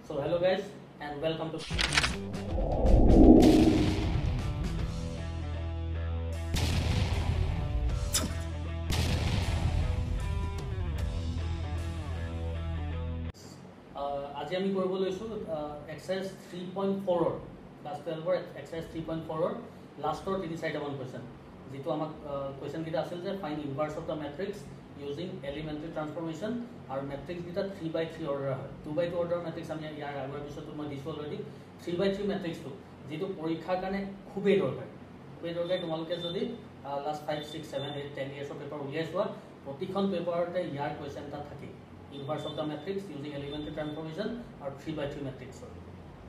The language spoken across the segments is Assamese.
So hello guys and welcome to আজি আমি কৰিব লৈছো এক্সাৰসাইজ 3.4 ৰ ক্লাস 12 ৰ এক্সাৰসাইজ 3.4 ৰ লাষ্টৰ 3-4টা কোৱেশ্চন যেটো আমাক কোৱেশ্চন কিটা আছিল যে find inverse of the matrix using elementary transformation और मैट्रिक्स किटा 3/3 ऑर्डर है 2/2 ऑर्डर मैट्रिक्स আমি ইয়াৰ আগৰ পিছত মই দিছো অলৰেডি 3/3 मैट्रिक्स তো যেটো পৰীক্ষাৰ কাৰণে খুবেই দৰকাৰ তোমালোকে যদি লাষ্ট 5 6 7 8 10 ইয়াৰ্স অফ পেপাৰ উলিয়াইছোৱা প্ৰতিখন পেপাৰতে ইয়াৰ কোৱেশ্চন এটা থাকে inverse of the matrix using elementary transformation और 3/3 मैट्रिक्स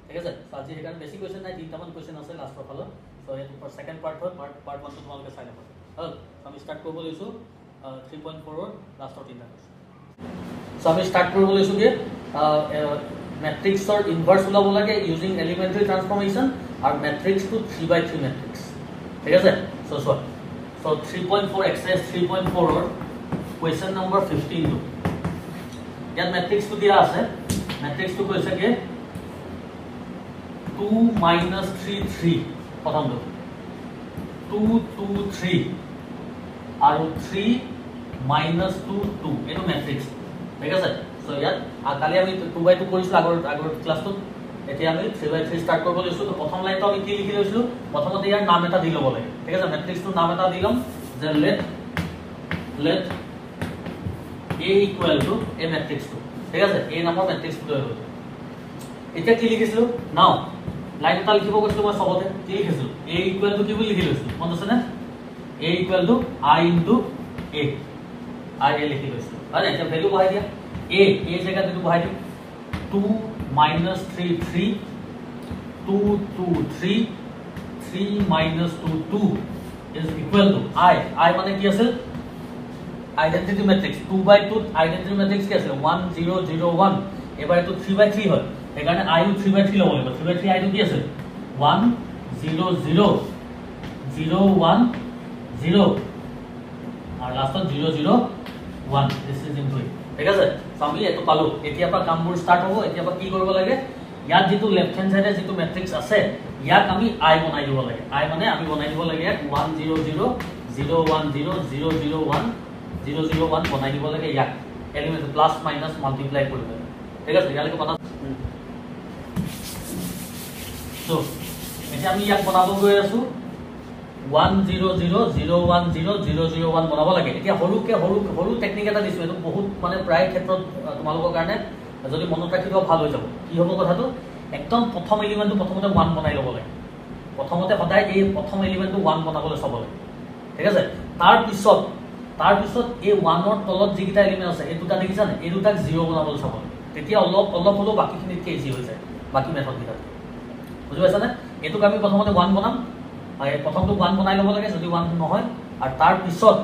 ঠিক আছে সো আজি হেকাৰ বেছি কোৱেশ্চন নাই তিনটামান কোৱেশ্চন আছে লাষ্টৰ ফালত সো এটো সেকেন্ড পাৰ্ট হয় পাৰ্ট 1 তো তোমালোকে চাই লবা হল আমি স্টাৰ্ট কৰিব লৈছো 3.4 or last 13 question. So we start करबो लैसु के मैट्रिक्स और इनवर्स उलाबो लागे using elementary transformation और मैट्रिक्स to 3/3 मैट्रिक्स ठीक আছে so 3.4 exercise 3.4 और क्वेश्चन नंबर 15 तो यार मैट्रिक्स तो दिया আছে मैट्रिक्स तो কৈছে के 2 - 3 3 प्रथम तो 2 2 3 और 3 -2 2 এটো ম্যাট্ৰিক্স ঠিক আছে সো ইয়াত কালি আমি 2/2 কৰিছো আগৰ ক্লাছটো এতিয়া আমি 3/3 স্টাৰ্ট কৰিব লৈছো তো প্ৰথম লাইনটো আমি কি লিখি লৈছো প্ৰথমতে ইয়াৰ নাম এটা দি ল'ব লাগে ঠিক আছে ম্যাট্ৰিক্সটোৰ নাম এটা দি লম যে let a equal to a ম্যাট্ৰিক্সটো ঠিক আছে a নামৰ ম্যাট্ৰিক্সটো লৈ লৈছো এতিয়া কি লিখিছিলো নাও লাইন এটা লিখিব কৈছিলো মই সবতে কি লিখিছিলো a equal to কি বুলি লিখি লৈছো মন আছে না a equal to I into a I लिखी लो इसको है ना जब वैल्यू बढ़ा दिया a जगह पे तो बढ़ा दिया 2 - 3 3 2 2 3 3 - 2 2 is equal to I माने কি আছে আইডেন্টিটি ম্যাট্রিক্স 2/2 আইডেন্টিটি ম্যাট্রিক্স কি আছে 1 0 0 1 এবারে তো 3/3 হয় এই কারণে I 3/3 লব লাগিব 3/3 I তো কি আছে 1 0 0 0 1 0 और लास्ट 0 0 1 दिस इज इनटू ঠিক আছে সো আমি এটো পালো এতিয়া পৰা কামবোৰ স্টাৰ্ট হ'ব এতিয়া পৰা কি কৰিব লাগে ইয়াত যেটো লেফট হ্যান্ড সাইডে যেটো ম্যাট্ৰিক্স আছে ইয়াক আমি I বনাই দিব লাগে I মানে আমি বনাই দিব লাগে 1 0 0 0 1 0 0 0 1 0 0 1 বনাই দিব লাগে ইয়াক এলিমেন্ট প্লাস মাইনাস মাল্টিপ্লাই কৰিব লাগে ঠিক আছে ইয়ালৈকে বনা সো এতিয়া আমি ইয়াক বনাব গৈ আছো 1 0 0 0 1 0 0 0 1 বনাব লাগে এতিয়া হলু টেকনিক এটা দিছো এটো বহুত মানে প্ৰায় ক্ষেত্ৰত তোমালোকৰ কাৰণে যদি মনত ৰাখিব ভাল হৈ যাব কি হ'ব কথাটো একদম প্ৰথম এলিমেন্টটো প্ৰথমতে 1 বনাই ল'ব লাগে প্ৰথমতে সদায় এই প্ৰথম এলিমেন্টটো 1 বনাবলৈ চাব লাগে ঠিক আছে তাৰ পিছত এই 1 ৰ তলত যিকিটা এলিমেন্ট আছে এই দুটা দেখিছা নে এই দুটাক 0 বনাবলৈ চাব লাগে তেতিয়া অলপ হলো বাকিখিনিত ইজি হৈ যায় বাকি মেথড কিটা বুজি পাইছা নে এটোক আমি প্ৰথমতে 1 বনাম প্ৰথমটো 1 বনাই ল'ব লাগে যদি 1 নহয় আৰু তাৰ পিছত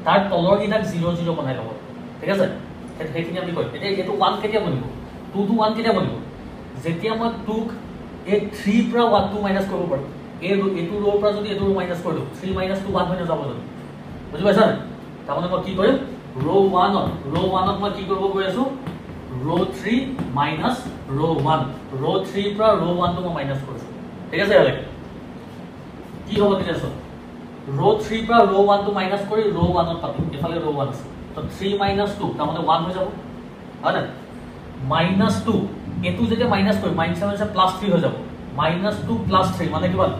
তাৰ তলৰ গিটাক 0 0 বনাই ল'ব ঠিক আছে সেইখিনি আমি কই এতিয়া এটো 1 কেতিয়া বনিব 2 to 1 কেতিয়া বনিব যেতিয়া মই 2 ক এই 3 পৰা 1 2 মাইনাস কৰিব পাৰো এটো ৰ পৰা যদি এটো মাইনাস কৰি দিও 3 - 2 1 হৈ যাব যদি বুজি পাইছা না তাৰমানে মই কি কৰিম ৰ 1ত মই কি কৰিব গৈ আছো ৰ 3 মাইনাস ৰ 1 ৰ 3 পৰা ৰ 1 টো মই মাইনাস কৰিছো ঠিক আছে ইয়ালে কি হ'ব তেতিয়া সো ৰ 3 পৰা ৰ 1 টো মাইনাস কৰি ৰ 1 ত পাতিম এফালে ৰ 1 আছে তো 3 - 2 তাৰমানে 1 হৈ যাব হয় না -2 এটো যেতিয়া মাইনাস কৰি -7 সে +3 হৈ যাব -2 + 3 মানে কিমান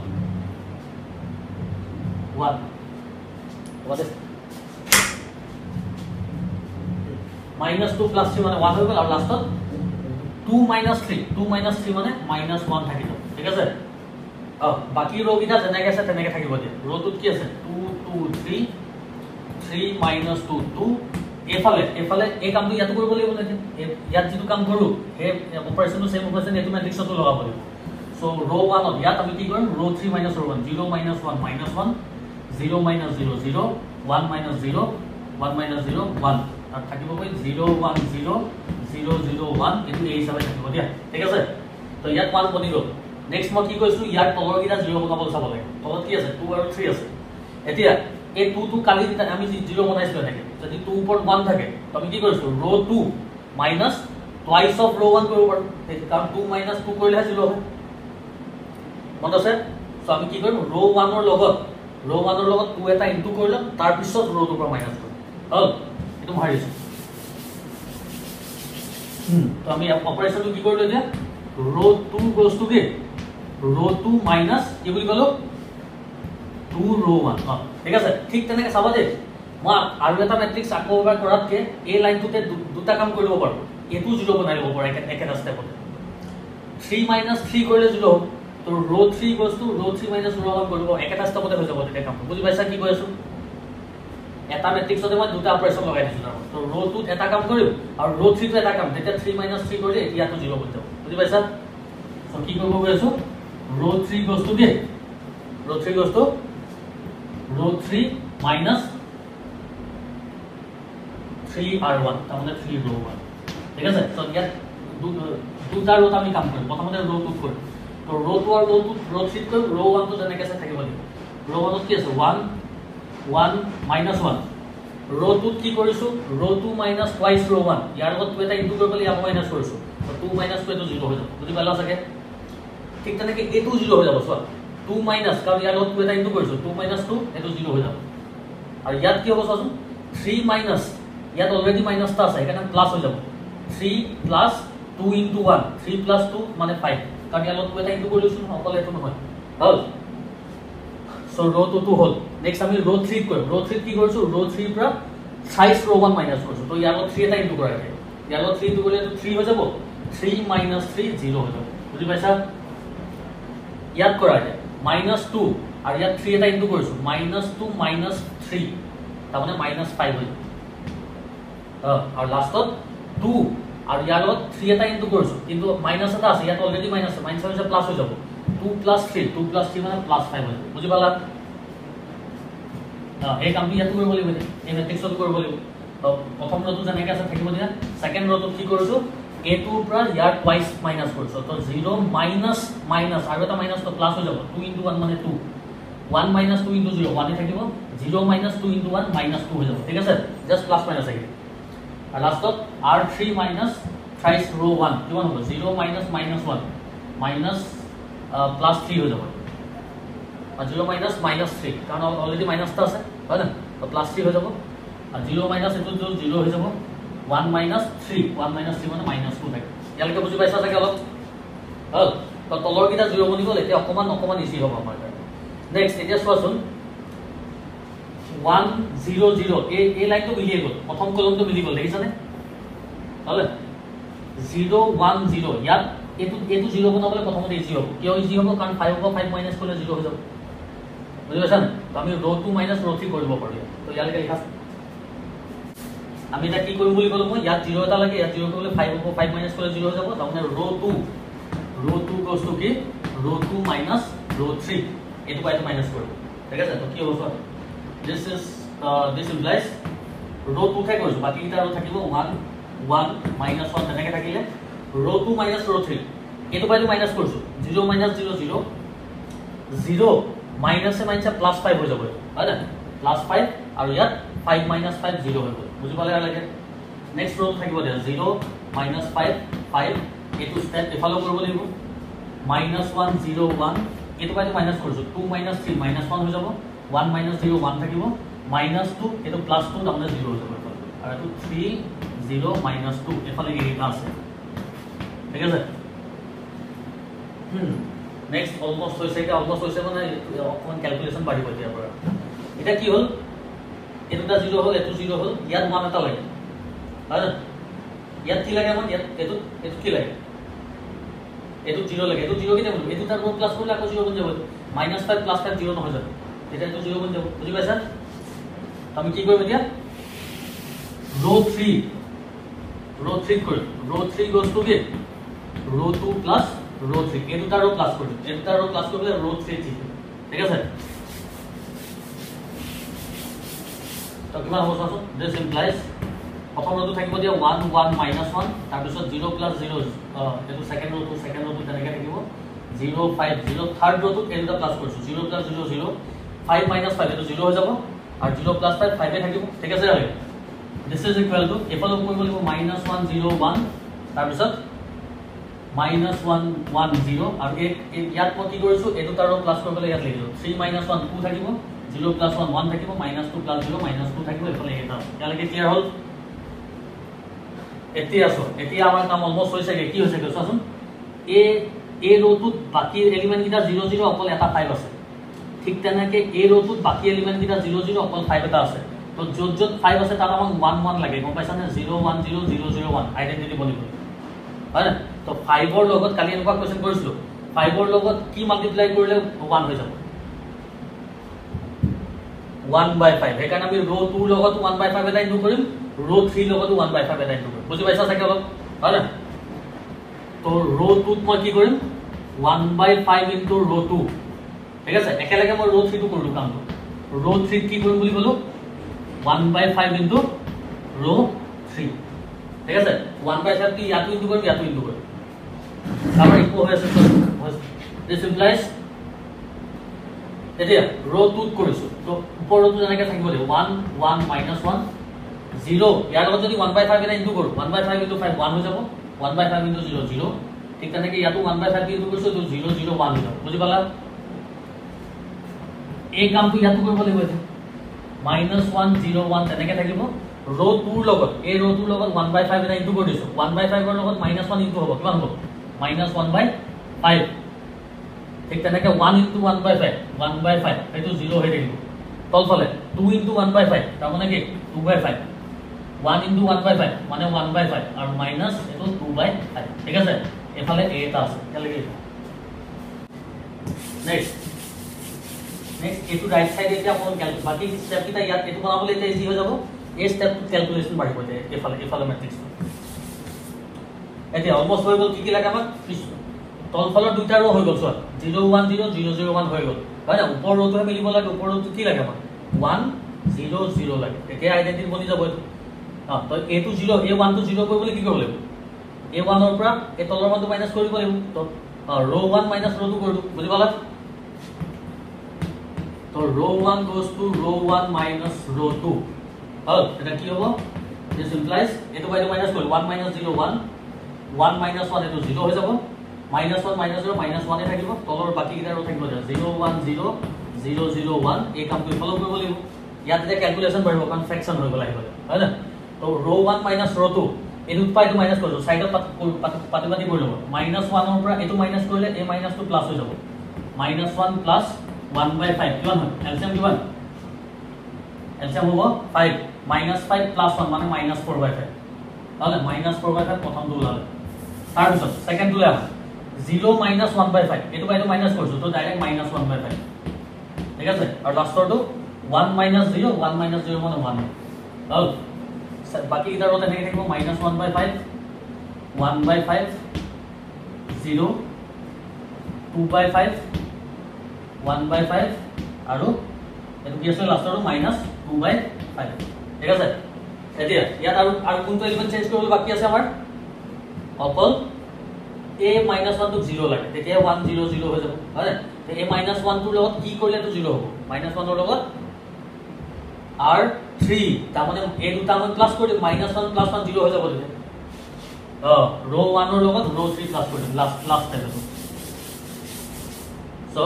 1 what is -2 + 3 মানে 1 হৈ গ'ল আৰু লাষ্টত 2 - 3 মানে -1 থাকিব ঠিক আছে বাকি रो গিটা যেনেকে আছে তেনেকে থাকিব দিয়া ৰোটোত কি আছে 2 2 3 3 - 2 2 এফালে এই কামটো ইয়াত কৰিব লাগিব না ইয়াত যেটো কাম কৰো হে অপাৰেশনটো সেম অপাৰেশন এটো ম্যাট্ৰিক্সটো লগাব লাগিব সো रो 1 ত ইয়াত আমি কি কৰিম रो 3 - ৰ 1 0 - 1 -1 0 - 0 0 0 1 - 0 1 - 0 1 আর থাকিব কই 0 1 0 0 0 1 এটো এই হিচাপে থাকিব দিয়া ঠিক আছে তো ইয়াত 1 বনি গল নেক্সট মই কি কৈছো ইয়াৰ তলৰ গিটা 0 বনাবলৈ চাব লাগে তলত কি আছে 2 আৰু 3 আছে এতিয়া এই 2 টো কালি আমি 0 বনাইছিলো থাকে যদি 2 ওপৰত 1 থাকে তো আমি কি কৰিছো ৰ 2 - টুৱাইস অফ ৰ 1 কৰিব পাৰো কাৰণ 2 - 2 কৰিলে 0 হয় মনত আছে সো আমি কি কৰিম ৰ 1 ৰ লগত 2 এটা ইনটু কৰিলাম তাৰ পিছত ৰ 2 পৰা মাইনাস কৰিম হল এটো মাৰিছো তো আমি অপাৰেশনটো কি কৰিলো এতিয়া ৰ 2 goes to কি ৰ 2 মাইনাস কি বুলি কলো 2 ৰ 1 ঠিক আছে ঠিক তেনেকৈ চাবা দে মই আৰু এটা ম্যাট্ৰিক্স আকৌ এবাৰ কৰাতকে এই লাইনটোতে দুটা কাম কৰিব পাৰো এটো 0 বনাই লব পাৰো একেটা স্টেপতে 3 - 3 কৰিলে 0 হ'ব তো ৰ 3 goes to ৰ 3 - ৰ 1 কৰিব একেটা স্টেপতে হৈ যাব তেতিয়া কাম বুজি পাইছা কি কৈ আছো এটা ম্যাট্ৰিক্সতে মই দুটা অপাৰেশন লগাই দিছো তো ৰ 2 এটা কাম কৰিম আৰু ৰ 3 টো এটা কাম তেতিয়া 3 - 3 কৰিলে এতিয়াটো 0 হৈ যাব বুজি পাইছা সো কি কৰিব গৈ আছো ৰ 3 goes to কি ৰ 3 goes to ৰ 3 minus 3r1 তাহলে 3 ৰ 1 ঠিক আছে সো ইয়াত দুটা ৰত আমি কাম কৰিম প্ৰথমতে ৰ 2 কৰিম তো ৰ 2 আৰু ৰ 3 কৈ ৰ 1 তো যেনেকৈ আছে থাকিব লাগিব ৰ 1 ত কি আছে 1 1 minus 1 ৰ 2 কি কৰিছো ৰ 2 minus twice ৰ 1 ইয়াৰ লগত 2 এটা ইনটু কৰিবলৈ ইয়াক মাইনাস কৰিছো তো 2 minus 2 তো 0 হৈ যাব বুজি পালা সকে ঠিক তেনেকৈ এটো 0 হৈ যাব সো 2 minus কাৰণ ইয়াৰ লগত 2 এটা ইনটু কৰিছো 2 minus 2 এটো 0 হৈ যাব আৰু ইয়াত কি হ'ব চাচোন 3 minus ইয়াত অলৰেডি মাইনাস টা আছে এখানে প্লাস হৈ যাব 3 plus 2 into 1 3 plus 2 মানে 5 কাৰণ ইয়াত 2 এটা ইনটু কৰিছো অকল এটো নহয় হল সো ৰ 2 হল নেক্সট আমি ৰ 3 কৰিম ৰ 3 কি কৰিছো ৰ 3 পৰা সাইজ ৰ 1 মাইনাস কৰিছো তো ইয়াত 3 এটা ইনটু কৰা যায় ইয়াত 3 ইনটু কৰিলে তো 3 হৈ যাব 3 minus 3 0 হৈ যাব বুজি পাইছা ইয়াত কৰা যায় -2 আৰু ইয়াত 3 এটা ইনটু কৰিছো -2 minus 3 তাৰমানে -5 হৈ যাব আৰু লাষ্টত 2 আৰু ইয়াৰ লগত 3 এটা ইনটু কৰিছো কিন্তু মাইনাস এটা আছে ইয়াত অলৰেডি মাইনাস আছে মাইনাস হৈছে প্লাস হৈ যাব 2 plus 3 মানে +5 হৈ যাব বুজি পালা এই কামটো ইয়াত কৰিব লাগিব এই ম্যাট্ৰিক্সত কৰিব লাগিব প্ৰথম ৰটো যেনেকৈ আছে থাকিব দিয়া সেকেন্ড ৰটো কি কৰিছো a2 পৰা ইয়াৰ টুৱাইস মাইনাস কৰিছো তো 0 minus minus আৰু এটা মাইনাস তো প্লাস হৈ যাব 2 into 1 মানে 2 1 minus 2 into 0 1 থাকিব 0 minus 2 into 1 minus 2 হৈ যাব ঠিক আছে জাস্ট প্লাস মাইনাস আহিব আৰু লাষ্টত r3 minus thrice ৰ 1 কিমান হ'ব 0 minus minus 1 minus plus 3 হৈ যাব 0 minus minus 3 কাৰণ অলৰেডি মাইনাস টা আছে হয় না তো প্লাস 3 হৈ যাব আৰু 0 minus এটো 0 হৈ যাব 1 minus 3 1 minus 3 মানে -2 থাকে ইয়ালৈকে বুজি পাইছা চাগে অলপ হল তো তলৰ কিটা 0 বনি গল এতিয়া অকমান ইজি হ'ব আমাৰ নেক্সট এতিয়া চোৱাচোন 1 0 0 এই লাইনটো মিলিয়ে গল প্ৰথম কলমটো মিলি গল দেখিছানে হলে 0 1 0 ইয়াত এটো 0 বনাবলৈ প্ৰথমতে ইজি হ'ব কিয় ইজি হ'ব কাৰণ 5 ৰ 5 মাইনাস কৰিলে 0 হৈ যাব বুজি পাইছা তো আমি ৰ 2 minus ৰ 3 কৰিব পাৰো তো ইয়ালৈকে লিখা আমি এটা কি কৰিম বুলি কলো মই ইয়াত 0 এটা লাগে ইয়াত 0 কৰিলে 5 ৰ 5 মাইনাস কৰিলে 0 হৈ যাব তাৰমানে ৰ 2 goes to কি ৰ 2 minus ৰ 3 এটো পাইটো মাইনাস কৰিব ঠিক আছে তো কি হ'ব সো this implies ৰ 2 ঠাই কৰিছো বাকি কিটা ৰ থাকিব 1 1 minus 1 তেনেকৈ থাকিলে ৰ 2 minus ৰ 3 এটো পাইটো মাইনাস কৰিছো 0 minus 0 0 0 minus এ মাইনাস প্লাস 5 হৈ যাব হয় না প্লাস 5 আৰু ইয়াত 5 minus 5 0 হৈ গল বুজি পালে লাগে নেক্সট ৰ থাকিব দে 0 minus 5 5 এটো স্টেপ এফালো কৰিব লাগিব -1 0 1 এটো পাইটো মাইনাস কৰিছো 2 minus 3 -1 হৈ যাব 1 minus 0 1 থাকিব -2 এটো +2 তাৰমানে 0 হৈ যাব আৰু এটো 3 0 -2 এফালে এৰিটা আছে ঠিক আছে নেক্সট অলমোস্ট হৈছে মানে অকমান ক্যালকুলেশন বাঢ়িব ইয়াৰ পৰা এটা কি হল এটোটা 0 হল এটো 0 হল ইয়াত মান এটা লাগে হয় ইয়াত কি লাগে মান ইয়াত এটো কি লাগে এটো 0 লাগে এটো 0 কি দেব এটো তার র প্লাস করলে আকৌ 0 বন যাব -5 + 5 0 নহয় যাব এটা এটো 0 বন যাব বুজি পাইছা আমি কি করব দিয়া ro 3 করি ro 3 goes to কি ro 2 plus ro 3 এটো তার ro প্লাস করি এটো তার ro প্লাস করলে ro 3 ঠিক আছে তো কিমান হ'ব চাচোন this implies প্ৰথম ৰটো থাকিব দিয়া 1 1 -1 তাৰ পিছত 0 + 0 এটো সেকেন্ড ৰটো তেনেকৈ থাকিব 0 5 0 থাৰ্ড ৰটো এটা প্লাস কৰিছো 0 + 0 0 5 - 5 এটো 0 হৈ যাব আৰু 0 + 5 5 এ থাকিব ঠিক আছে আৰু this is equal to এফালে কৰিব লাগিব -1 0 1 তাৰপিছত -1 1 0 আৰু ইয়াত মই কি কৰিছো এই দুটাৰো প্লাছ কৰিবলৈ ইয়াত লিখিছো 3 - 1 2 থাকিব 0 + 1 1 থাকিব -2 + 0 -2 থাকিব এফালে এটা ইয়ালৈকে ক্লিয়াৰ হ'ল এতিয়া আমাৰ কাম অলমোস্ট হৈছে কি হৈছে চোৱাচোন এই ৰ'টোত বাকি এলিমেন্ট কিটা 0 0 অকল এটা 5 আছে ঠিক তেনেকে এই ৰ'টোত বাকি এলিমেন্ট কিটা 0 0 অকল 5 এটা আছে তো যত যত 5 আছে তাত আমাক 1 1 লাগে গম পাইছা নে 0 1 0 0 0 1 আইডেন্টিটি বনিব হয় না তো 5 ৰ লগত কালি এনেকুৱা কোৱেশ্চন কৰিছিলো 5 ৰ লগত কি মাল্টিপ্লাই কৰিলে 1 হৈ যাব 1/5 সেইকাৰণে আমি ৰ 2 ৰ লগত 1/5 এটা ইনটু কৰিম ৰ 3 ৰ লগত 1/5 এটা ইনটু কৰিম বুজি পাইছা চাগে অলপ হয় না তো ৰ 2 ত মই কি কৰিম 1/5 ইনটু ৰ 2 ঠিক আছে একেলগে মই ৰ 3 টো কৰিলো কামটো ৰ 3 কি কৰিম বুলি ক'লো 1/5 ইনটু ৰ 3 ঠিক আছে 1/5 কি ইয়াতো ইনটু কৰিম আমাৰ ইকো হৈ আছে দিস ইমপ্লাইজ এতিয়া ৰ 2 ত কৰিছো তো ওপৰটো যেনেকৈ থাকিব লাগিব 1 1 -1 0 ইয়াৰ লগত যদি 1/5 এটা ইনটু কৰো 1/5 ইনটু 5 1 হৈ যাব 1/5 ইনটু 0 0 ঠিক তেনেকৈ ইয়াতো 1/5 ইনটু কৰিছো তো 0 0 1 হৈ যাব বুজি পালা এই কামটো ইয়াতো কৰিব লাগিব এতিয়া -1 0 1 তেনেকৈ থাকিব ৰ 2 ৰ লগত এই ৰ 2 ৰ লগত 1/5 এটা ইনটু কৰি দিছো 1/5 ৰ লগত -1 ইনটু হ'ব কিমান হ'ব -1/5 ঠিক তেনেকৈ 1 ইনটু 1/5 1/5 এইটো 0 হৈ থাকিব তলফালে 2 ইনটু 1/5 তাৰ মানে কি 2/5 1 ইনটু 1/5 মানে 1/5 আৰু মাইনাস এটো 2/5 ঠিক আছে এফালে a এটা আছে কেলৈকে নেক্সট এটো রাইট সাইড এতিয়া আপোন বাকি স্টেপ কিটা ইয়াত এটো বনাবলৈ এতিয়া ইজি হৈ যাব এই স্টেপ ক্যালকুলেশন বাঢ়িব যায় এফালে ম্যাট্ৰিক্স এতিয়া অলমোস্ট হৈ গল কি লাগে আমাক তলফালৰ দুইটা ৰ হৈ গল চোৱা 0 1 0 0 0 1 হৈ গল হয় না ওপৰ ৰটোহে মিলিব লাগে ওপৰ ৰটো কি লাগে আমাক 1 0 0 লাগে এতিয়া আইডেন্টিটি বনি যাব তো a to 0 a1 to 0 কৰিবলৈ কি কৰিব লাগিব a1 ৰ পৰা এই তলৰ মানটো মাইনাস কৰিব লাগিব তো ৰ 1 মাইনাস ৰ 2 কৰি দিও বুজি পালা তো ৰ 1 goes to ৰ 1 minus ৰ 2 হল এটা কি হ'ব this implies এটো বাইটো মাইনাস কৰি 1 minus 0 1 1 minus 1 এটো 0 হৈ যাব -1 minus 0 -1 এ থাকিব তলৰ বাকি কিটা ৰ থাকিব 0 1 0 0 0 1 এই কামটো ফলো কৰিব লাগিব ইয়াত যে ক্যালকুলেশন বাঢ়িব কাৰণ ফ্ৰেকশন হৈ গল আহিব হয় না তো ৰ 1 minus ৰ 2 এটো পাইটো মাইনাস কৰিলো সাইডত পাতিবাতি কৰি লব -1 ৰ পৰা এটো মাইনাস কৰিলে a minus to প্লাস হৈ যাব -1 plus 1/5 কিমান হয় এলসিএম কিমান এলসিএম হ'ব 5 -5 plus 1 মানে -4/5 তাহলে -4/5 প্ৰথমটো ওলালে তাৰ পিছত সেকেন্ডটো লে 0 minus 1/5 এটো বাইটো মাইনাস কৰিছো তো ডাইৰেক্ট -1/5 ঠিক আছে আৰু লাষ্টৰটো 1 minus 0 1 minus 0 মানে 1 হল বাকি কিটা ৰতে এনেকৈ থাকিব -1/5 1/5 0 2/5 1/5 আৰু এটো কি আছে লাষ্টৰটো -2/5 ঠিক আছে এতিয়া ইয়াত আৰু কোনটো এলিমেন্ট চেঞ্জ কৰিবলৈ বাকি আছে আমাৰ অকল a -1 to 0 লাগে তেতিয়া 1 0 0 হৈ যাব হয় তে a -1 টোৰ লগত কি কৰিলে তো 0 হ'ব -1 ৰ লগত r3 তাৰ মানে a দুটা মই প্লাস কৰি দিম -1 plus 1 0 হৈ যাব তেতিয়া ৰ 1 ৰ লগত ৰ 3 প্লাস কৰি দিম লাষ্ট টাইম সো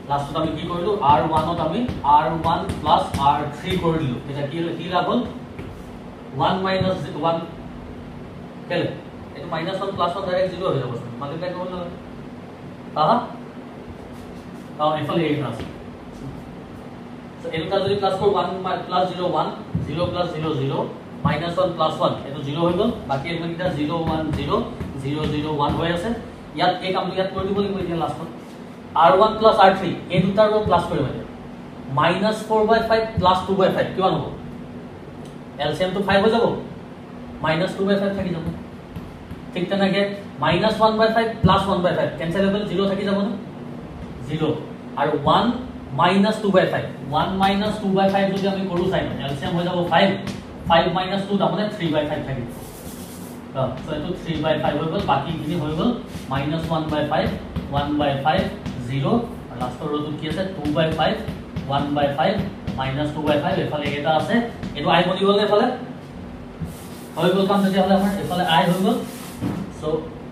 লাষ্টত আমি কি কৰিলো r1 ত আমি r1 plus r3 কৰি দিলো এটা কি লাভ হ'ল 1 minus 1 কেলে এটো -1 plus 1 ডাইৰেক্ট 0 হৈ যাব মাল্টিপ্লাই কৰিব না এফালে এই আছে সো এটো যদি প্লাস কৰো 1 plus 0 1 0 plus 0 0 -1 plus 1 এটো 0 হৈ গল বাকি এলিমেন্ট কিটা 0 1 0 0 0 1 হৈ আছে ইয়াত এই কামটো ইয়াত কৰি দিব লাগিব এতিয়া লাষ্টত r1 plus r3 এই দুটাৰ ৰ প্লাস কৰিব লাগে -4/5 plus 2/5 কিমান হ'ব এলসিএম তো 5 হৈ যাব -2/5 থাকি যাব ঠিক তেনেকৈ -1/5 plus 1/5 ক্যান্সেলেবল 0 থাকি যাব না 0 আৰু 1 -2/5 1 -2/5 যদি আমি কৰো চাই এলসিএম হৈ যাব 5 5 - 2 তাৰ মানে 3/5 থাকিব সো এটো 3/5 হৈ গল বাকি খিনি হৈ গল -1/5 1/5 0 আৰু লাষ্টৰ ৰটো কি আছে 2/5 1/5 -2/5 এফালে এটা আছে এটো আই বনি গল এফালে হৈ গল কাম তেতিয়া হলে আমাৰ এফালে আই হৈ গল So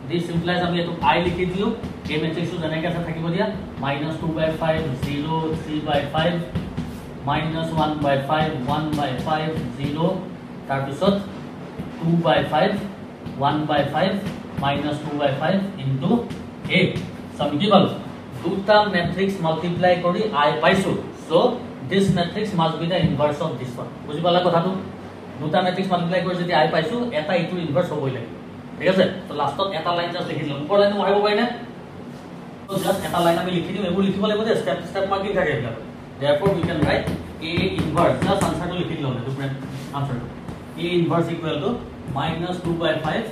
this implies আমি এটো I লিখি দিলো এই ম্যাট্ৰিক্সটো যেনেকৈ আছে থাকিব দিয়া -2/5 0 3/5 -1/5 1/5 0 তাৰ পিছত 2/5 1/5 -2/5 into a so আমি কি পালো দুটা ম্যাট্ৰিক্স মাল্টিপ্লাই কৰি I পাইছো so this matrix must be the inverse of this one বুজি পালা কথাটো দুটা ম্যাট্ৰিক্স মাল্টিপ্লাই কৰি যদি I পাইছো এটা ইটোৰ ইনভার্স হ'বই লাগিব ঠিক আছে তো লাষ্টত এটা লাইন জাস্ট লিখি দিলো উপৰ লাইনটো মাৰিব পাৰি না তো জাস্ট এটা লাইন আমি লিখি দিম এবোৰ লিখিব লাগিব যে স্টেপ স্টেপ মাৰ্কিং থাকে এইবিলাক therefore we can write a inverse just answer to লিখি দিলো different answer to a inverse equal to -2/5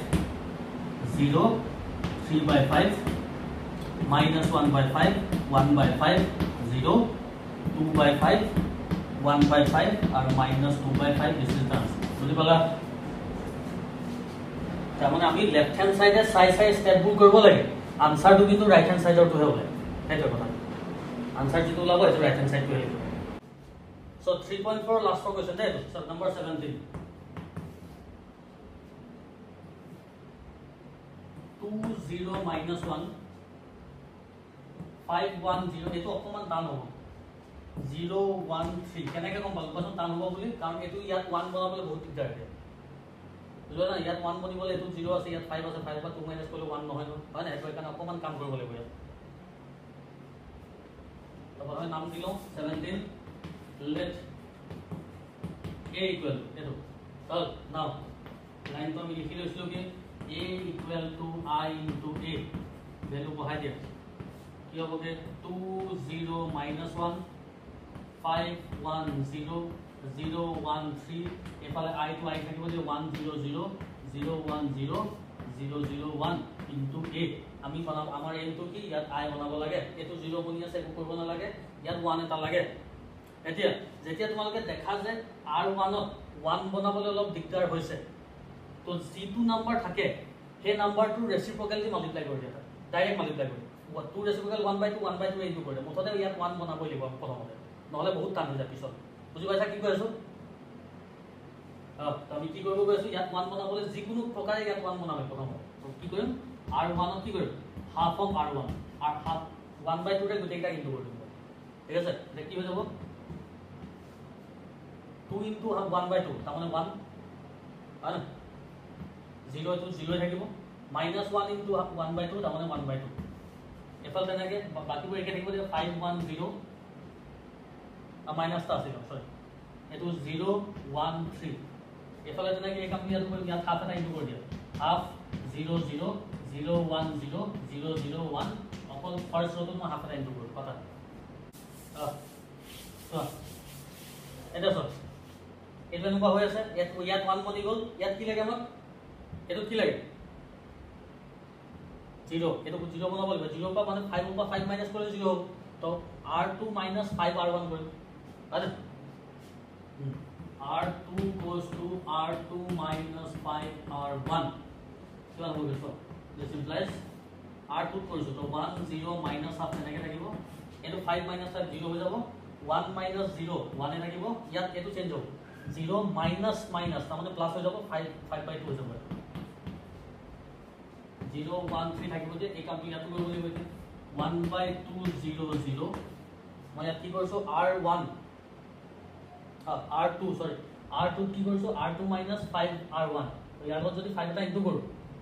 0 3/5 -1/5 1/5 0 2/5 1/5 और -2/5 this is the answer বুজি পালা তামানে আমি লেফট হ্যান্ড সাইডে সাই স্টেপ বুল কৰিব লাগে আনসাৰটো কিন্তু ৰাইট হ্যান্ড সাইডৰ টুহে ওলাই সেইটো কথা আনসার যেটো ওলাব এটো রাইট হ্যান্ড সাইড টুহে লিখিব সো 3.4 লাস্ট কোয়েশ্চন দে সো নাম্বার 17 2 0 -1 5 1 0 এটো অকমান টান হ'ব 0 1 3 কেনেকৈ কম পালো কোন টান হ'ব বুলি কাৰণ এটো ইয়াত 1 বনাবলৈ বহুত দিগদাৰ আছে বুঝলা না ইয়াত 1 বনিবলে এটো 0 আছে ইয়াত 5 আছে 5 বা 2 মাইনাস করলে 1 নহয় ন হয় না এটো এখানে অকমান কাম কৰিব লাগিব ইয়াত তো আমি নাম দিলো 17 let a equal এটো চল নাও লাইন তো আমি লিখি লৈছিলো কি a equal to I into a value বহাই দিয়া কি হ'ব কে 2 0 -1 5 1 0 0 1 3 এফালে I to I থাকিব যে 1 0 0 0 1 0 0 0 1 into a আমি বনাব আমাৰ এম তো কি ইয়াত I বনাব লাগে এটো 0 বনি আছে একো কৰিব না লাগে ইয়াত 1 এটা লাগে এতিয়া যেতিয়া তোমালোকে দেখা যে R1 ত 1 বনাবলৈ অলপ দিগদাৰ হৈছে তো যেটো নাম্বাৰ থাকে সেই নাম্বাৰটো ৰেচিপ্ৰকেলি মাল্টিপ্লাই কৰি দিয়া ডাইৰেক্ট মাল্টিপ্লাই কৰি 2 ৰেচিপ্ৰকেল 1/2 1/2 ইনটু কৰি দিয়া মুঠতে ইয়াত 1 বনাবই লাগিব প্ৰথমতে নহলে বহুত টান হৈ যায় পিছত বুজি পাইছা কি কৈছো তো আমি কি কৰিব গৈছো ইয়াত 1 বনাবলৈ যিকোনো প্ৰকাৰে ইয়াত 1 বনাবই প্ৰথমতে তো কি কৰিম R1 ত কি কৰিম half of R1 R half 1/2 ৰে গোটেইটা ইনটু কৰি দিম ঠিক আছে এটা কি হৈ যাব 2 into half 1/2 তাৰ মানে 1 হয় না 0 to 0 থাকিব -1 into half 1/2 তাৰ মানে 1/2 এফাল তেনেকে বাকিবোৰ একে থাকিব যে 5 1 0 মাইনাস টা আছিল সৰি এটো 0 1 3 এফালে তেনেকে এক আমি ইয়াত কৰিম ইয়াত হাফ এটা ইনটু কৰি দিয়া হাফ 0 0 0 1 0 0 0 1 অকল ফার্স্ট রোটো মই হাফ এটা ইনটু কৰো কথা তো এটা সব এটা এনেকুৱা হৈ আছে ইয়াত 1 বনি গল ইয়াত কি লাগে আমাক এটো কি লাগে 0 এটো 0 বনাব লাগিব 0 পা মানে 5 পা 5 মাইনাস কৰিলে 0 হ'ব তো r2 - 5 r1 কৰিম আরে r2 goes to r2 minus 5 r1 কিমান হ'ব গেছো this implies r2 কৰিছো তো 1 0 minus half এনেকে থাকিব এটো 5 minus 5 0 হৈ যাব 1 minus 0 1 এ থাকিব ইয়াত এটো চেঞ্জ হ'ব 0 minus minus তাৰ মানে প্লাস হৈ যাব 5/2 হৈ যাব 0 1 3 থাকিব যে এই কামটো ইয়াত কৰিব লাগিব 1/2 0 0 মই ইয়াত কি কৰিছো r1 r2 sorry r2 কি কৰিছো r2 - 5 r1 তো ইয়াৰ লগত যদি 5 এটা ইনটু কৰো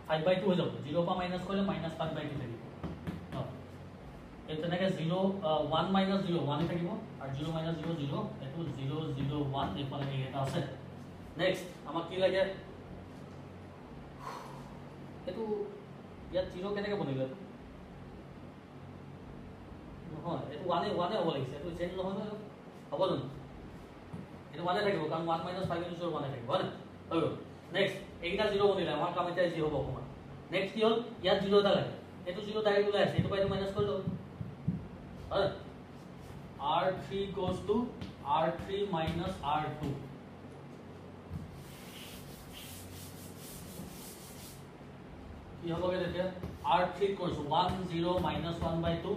5/2 হৈ যাব 0 পা মাইনাস কৰিলে -5/2 থাকিব এটা নাকি 0 1 - 0 1 থাকিব আর 0 - 0 0 এটো 0 0 1 এফালে এটা আছে নেক্সট আমাক কি লাগে এটো ইয়াত 0 কেনেকৈ বনিলে নহয় এটো 1 হ'ব লাগিছে এটো চেঞ্জ নহয় হ'ব জানো এটা 1 থাকিব কাৰণ 1 - 5 * 0 1 থাকিব হয় না হৈ গল নেক্সট এইটা 0 বনিলে আমাৰ কাম এটা 0 হ'ব অকমান নেক্সট কি হল ইয়াত 0 এটা লাগে এটো 0 ডাইৰেক্ট ওলাই আছে এটো পাইটো মাইনাস কৰি লও হয় r3 goes to r3 minus r2 কি হ'ব গে তেতিয়া r3 কৰিছো 1 0 minus 1/2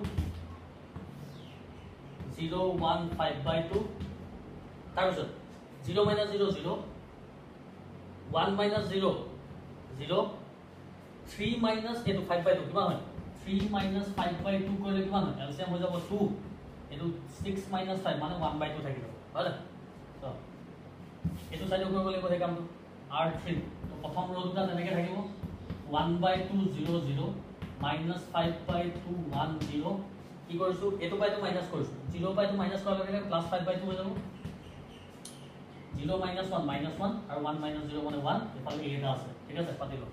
0 1 5/2 তাৰপিছত 0 - 0 0 1 - 0 0 3 minus এটো 5/2 কিমান হয় 3 minus 5/2 কৰিলে কিমান হয় এলসিয়াম হৈ যাব 2 এটো 6 minus 5 মানে 1/2 থাকিব হয় তো এটো সাইড কৰিব লাগিব সেই কামটো r3 তো প্ৰথম ৰ দুটা তেনেকৈ থাকিব 1/2 0 0 minus 5/2 1 0 কি কৰিছো এটো বাই টু মাইনাস কৰিছো 0/2 মাইনাস কৰাৰ লগে লগে প্লাস 5/2 হৈ যাব 0 minus 1 minus 1 আৰু 1 minus 0 মানে 1 এফালে a এটা আছে ঠিক আছে পাতি লও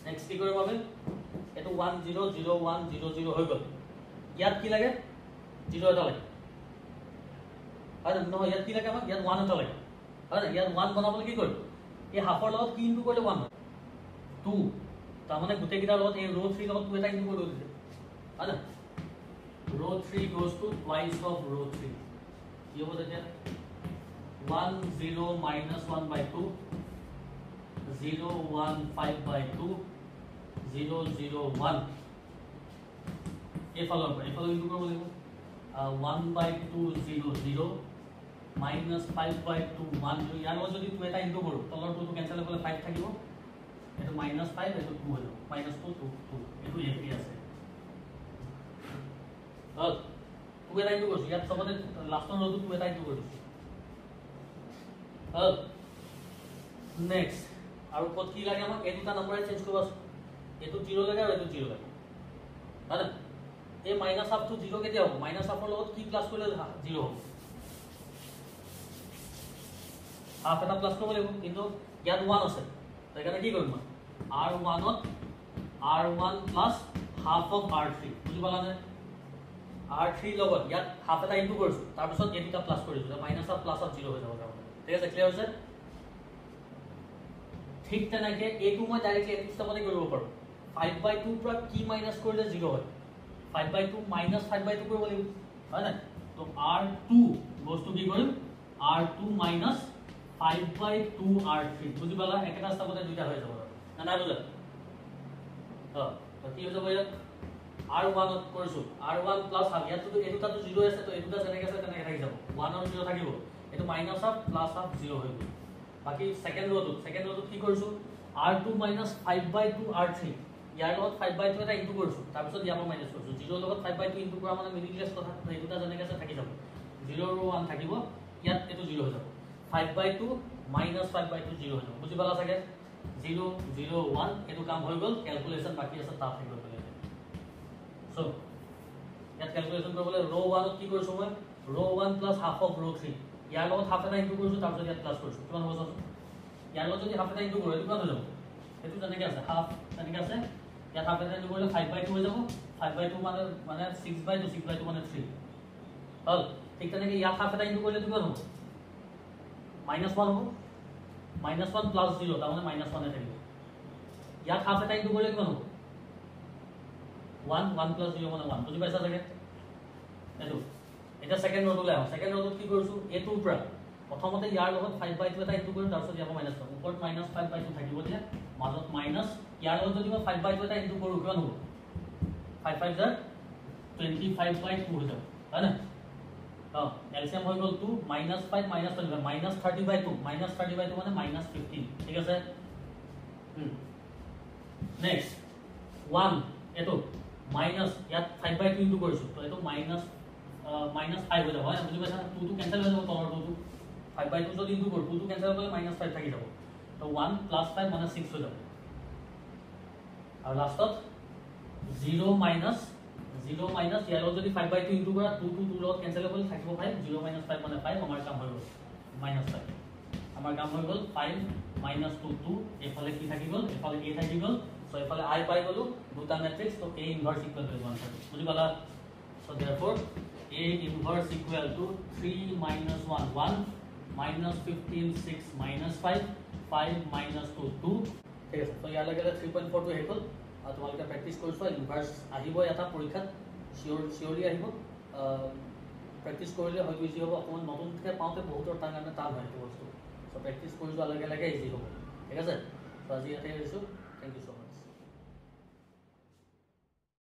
নেক্সট কি কৰিব পাবে এটো 1 0 0 1 0 0 হৈ গল ইয়াত কি লাগে 0 এটা লাগে আৰু নহয় ইয়াত কি লাগে আমাক ইয়াত 1 এটা লাগে আৰু ইয়াত 1 বনাবলৈ কি কৰিম এই হাফৰ লগত কি ইনটু কৰিলে 1 2 তাৰ মানে গুটে কিটা লগত এই ৰো 3 লগত 2 এটা ইনটু কৰি দিছে হয় না row 3 goes to twice of row 3 ये हो जाता है 1 0 minus 1/2 0 1 5/2 0 0 1 ये फॉलो इनटू कर बोलेगा 1/2 0 0 minus 5/2 1 जो यार वो যদি 2 এটা ইনটু কৰো তলৰ 2 টো ক্যান্সেল হ'লে 5 থাকিব এটো -5 এটো 2 হলো -2 2 2 এটো এফি আছে अब 2 এটা ইনটু কৰিছো ইয়াত সবতে লাষ্টৰ ৰটো 2 এটা ইনটু কৰিছো अब নেক্সট আৰু কত কি লাগে আমাক এই দুটা নম্বৰ চেঞ্জ কৰিব আছে এটো 0 লাগে আৰু এটো 0 লাগে হয় না এই মাইনাস হাফ টু 0 কেতিয়া হ'ব মাইনাস হাফৰ লগত কি প্লাস কৰিলে 0 হ'ব হাফ এটা প্লাস কৰিব লাগিব কিন্তু ইয়াত 1 আছে তাই কাৰণে কি কৰিম r1 to r1 plus half of r3 বুজি পালা নে r3 লগত ইয়াত হাফ এটা ইনটু কৰিছো তাৰ পিছত এই দুটা প্লাস কৰিছো মাইনাস অফ প্লাস অফ 0 হৈ যাব ঠিক আছে ক্লিয়াৰ হৈছে ঠিক তেনেকৈ এইটো মই ডাইৰেক্টলি এইটো স্টেপতে কৰিব পাৰো 5/2 পৰা কি মাইনাস কৰিলে 0 হয় 5/2 minus 5/2 কৰিব লাগিব হয় না তো r2 বস্তু কি কৰিম r2 minus 5/2 r3 বুজি পালা একটা স্টেপতে দুইটা হৈ যাব না না বুঝা তো কি হৈ যাব ইয়াত r1 ত কৰিছো r1 প্লাস হাফ ইয়াত তো এই দুটা 0 আছে তো এই দুটা যেনেকৈ আছে তেনেকৈ থাকি যাব 1 আৰু 0 থাকিব এটো মাইনাস হাফ প্লাস হাফ 0 হৈ গ'ল বাকি সেকেন্ড রোটো কি কৰিছো r2 minus 5/2 r3 ইয়াৰ লগত 5/2 এটা ইনটু কৰিছো তাৰ পিছত ইয়াৰ পৰা মাইনাস কৰিছো 0 লগত 5/2 ইনটু কৰা মানে মিডিললেস কথা এই দুটা যেনেকৈ আছে থাকি যাব 0 আৰু 1 থাকিব ইয়াত এটো 0 হৈ যাব 5/2 minus 5/2 0 হৈ যাব বুজি পালা চাগে 0 0 1 এটো কাম হৈ গ'ল ক্যালকুলেশন বাকি আছে তা থাকিব বলে সো ইয়াত ক্যালকুলেশন কৰিবলৈ रो 1 ত কি কৰিছো মই रो 1 plus half of रो 3 ইয়াৰ লগত হাফ এটা ইনটু কৰিছো তাৰ পিছত ইয়াত প্লাস কৰিছো কিমান হ'ব ইয়াৰ লগত যদি হাফ এটা ইনটু কৰো এটো কিমান হৈ যাব এটো যেনেকৈ আছে হাফ তেনেকৈ আছে ইয়াত হাফ এটা ইনটু কৰিলে 5/2 হৈ যাব 5/2 মানে 6/2 6/2 মানে 3 হল ঠিক তেনেকৈ ইয়াত হাফ এটা ইনটু কৰিলে কিমান হ'ব -1 হ'ব -1 plus 0 তাৰ মানে -1 এ থাকিব ইয়াত হাফ এটা ইনটু কৰিলে কিমান হ'ব 1 1 plus 0 মানে 1 বুজি পাইছা চাগে এটো এটা সেকেন্ড রোটো লাও সেকেন্ড রোটো কি কৰিছো এটোৰ পৰা প্ৰথমতে ইয়াৰ লগত 5/2 এটা ইনটু কৰিম তাৰ পিছত ইয়াৰ মাইনাস কৰিম ওপৰত -5/2 থাকিব দিয়া মাজত মাইনাস ইয়াৰ লগত যদি মই 5/2 এটা ইনটু কৰো কিমান হ'ব 5 5 জাৰ 25/2 হৈ যাব হয় না এলসিয়াম হৈ গ'ল 2 -5 -25 -30/2 -30/2 মানে -15 ঠিক আছে নেক্সট 1 এটো মাইনাস ইয়াত 5/2 ইনটু কৰিছো তো এটো -5 হৈ যাব হয় বুজি পাইছা 2 টো ক্যান্সেল হৈ যাব তলৰ 2 টো 5/2 যদি ইনটু কৰো 2 টো ক্যান্সেল হ'লে -5 থাকি যাব তো 1 + 5 মানে 6 হৈ যাব আৰু লাষ্টত 0 minus ইয়াৰ লগত যদি 5/2 ইনটু কৰা 2 2 2 লগত ক্যান্সেল হ'লে থাকিব 5 0 - 5 মানে 5 আমাৰ কাম হৈ গ'ল -5 আমাৰ কাম হৈ গ'ল 5 - 2 2 এফালে কি থাকি গ'ল এফালে a থাকি গ'ল সো এফালে i পাই গ'লো দুটা ম্যাট্ৰিক্স তো a ইনভার্স ইকুয়াল টু 1 থাকে বুজি পালা so therefore a inverse equal to 3 - 1 1 -15 6 -5 5 - 2 2 ঠিক আছে তো ইয়াৰ লাগে 3.42 হে গ'ল আৰু তোমালোকে প্ৰেক্টিস কৰিছো ইনভাৰ্স আহিব এটা পৰীক্ষাত সিওৰলি আহিব প্ৰেক্টিস কৰিলে হয়তো ইজি হ'ব অকমান নতুনকৈ পাওঁতে বহুতৰ তাৰ কাৰণে টান হয় এইটো বস্তু সো প্ৰেক্টিস কৰি যোৱাৰ লগে লগে ইজি হ'ব ঠিক আছে তো আজি ইয়াতে এৰিছো থ্যাংক ইউ সো মাচ